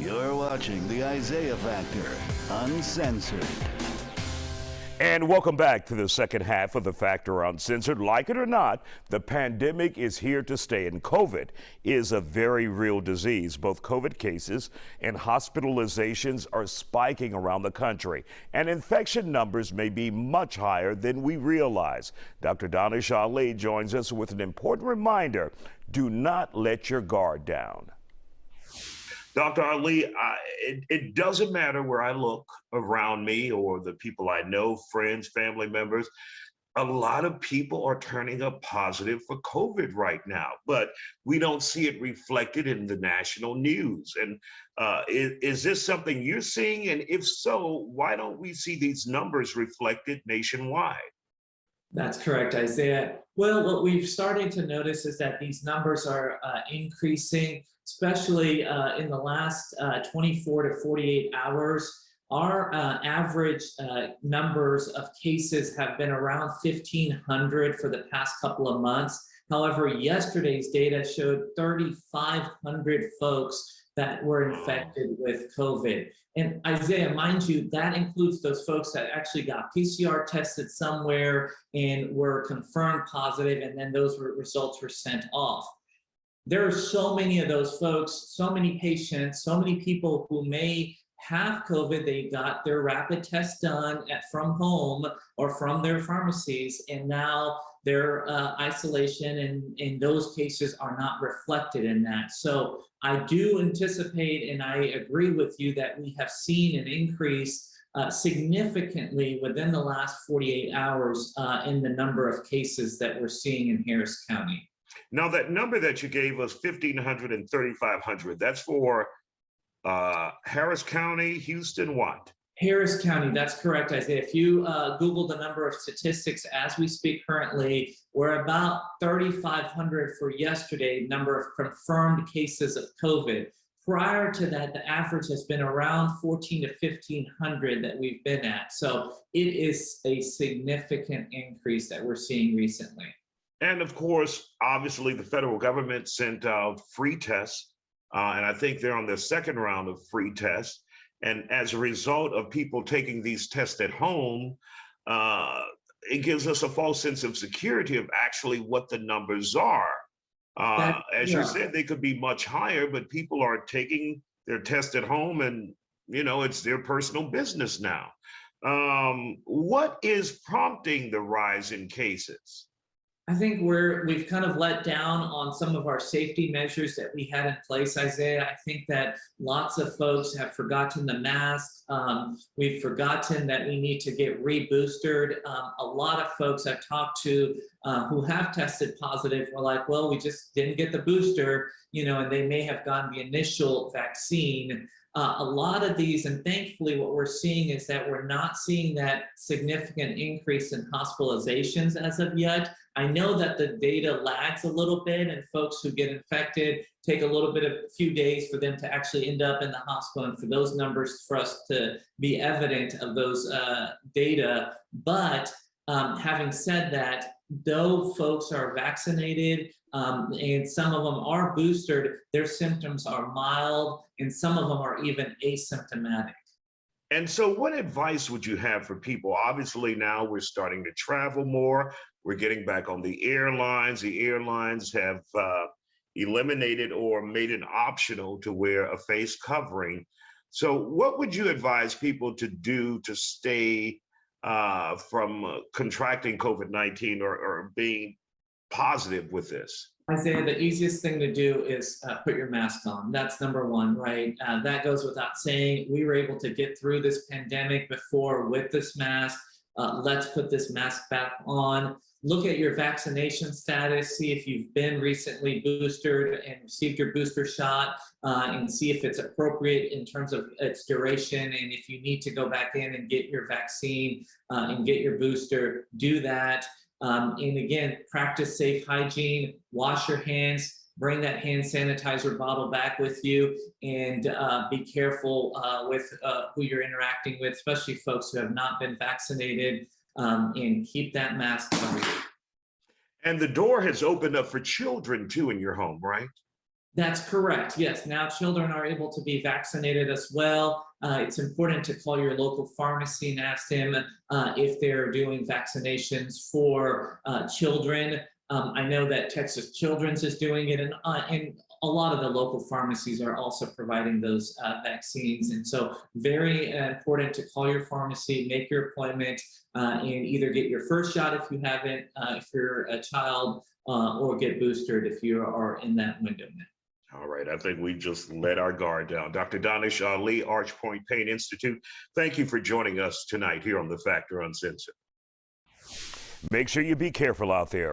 You're watching The Isaiah Factor, Uncensored. And welcome back to the second half of The Factor Uncensored. Like it or not, the pandemic is here to stay, and COVID is a very real disease. Both COVID cases and hospitalizations are spiking around the country, and infection numbers may be much higher than we realize. Dr. Danish Ali joins us with an important reminder: do not let your guard down. Dr. Ali, it doesn't matter where I look around me or the people I know, friends, family members. A lot of people are turning up positive for COVID right now, but we don't see it reflected in the national news. And is this something you're seeing? And if so, why don't we see these numbers reflected nationwide? That's correct, Isaiah. Well, what we've started to notice is that these numbers are increasing, especially in the last 24 to 48 hours. Our average numbers of cases have been around 1,500 for the past couple of months. However, yesterday's data showed 3,500 folks that were infected with COVID. And Isaiah, mind you, that includes those folks that actually got PCR tested somewhere and were confirmed positive, and then those results were sent off. There are so many of those folks, so many patients, so many people who may have COVID. They got their rapid test done from home or from their pharmacies, and now their isolation and those cases are not reflected in that. So I do anticipate, and I agree with you, that we have seen an increase significantly within the last 48 hours in the number of cases that we're seeing in Harris County. Now, that number that you gave us, 1,500 and 3,500, that's for Harris County, Houston, what? Harris County, that's correct, Isaiah. If you Google the number of statistics as we speak currently, we're about 3,500 for yesterday, number of confirmed cases of COVID. Prior to that, the average has been around 1,400 to 1,500 that we've been at. So it is a significant increase that we're seeing recently. And of course, obviously, the federal government sent out free tests, and I think they're on their second round of free tests. And as a result of people taking these tests at home, it gives us a false sense of security of actually what the numbers are. As you said, they could be much higher, but people are taking their test at home, and it's their personal business now. What is prompting the rise in cases? I think we've kind of let down on some of our safety measures that we had in place, Isaiah. I think that lots of folks have forgotten the mask. We've forgotten that we need to get reboostered. A lot of folks I've talked to who have tested positive were like, well, we just didn't get the booster, and they may have gotten the initial vaccine. A lot of these, and thankfully what we're seeing is that we're not seeing that significant increase in hospitalizations as of yet. I know that the data lags a little bit, and folks who get infected take a few days for them to actually end up in the hospital, and for those numbers for us to be evident of those data. But having said that, though folks are vaccinated and some of them are boosted, their symptoms are mild, and some of them are even asymptomatic. And so what advice would you have for people? Obviously, now we're starting to travel more. We're getting back on the airlines. The airlines have eliminated or made it optional to wear a face covering. So what would you advise people to do to stay from contracting COVID-19 or being positive with this? Isaiah, the easiest thing to do is put your mask on. That's number one, right? That goes without saying. We were able to get through this pandemic before with this mask. Let's put this mask back on. Look at your vaccination status, see if you've been recently boosted and received your booster shot, and see if it's appropriate in terms of its duration. And if you need to go back in and get your vaccine and get your booster, do that. And again, practice safe hygiene, wash your hands, bring that hand sanitizer bottle back with you, and be careful with who you're interacting with, especially folks who have not been vaccinated, and keep that mask covered. And the door has opened up for children too in your home, right? That's correct. Yes. Now children are able to be vaccinated as well. It's important to call your local pharmacy and ask them if they're doing vaccinations for children. I know that Texas Children's is doing it, and a lot of the local pharmacies are also providing those vaccines. And so very important to call your pharmacy, make your appointment, and either get your first shot if you haven't, if you're a child, or get boosted if you are in that window now. All right, I think we just let our guard down. Dr. Danish Ali, Arch Point Pain Institute, thank you for joining us tonight here on The Factor Uncensored. Make sure you be careful out there.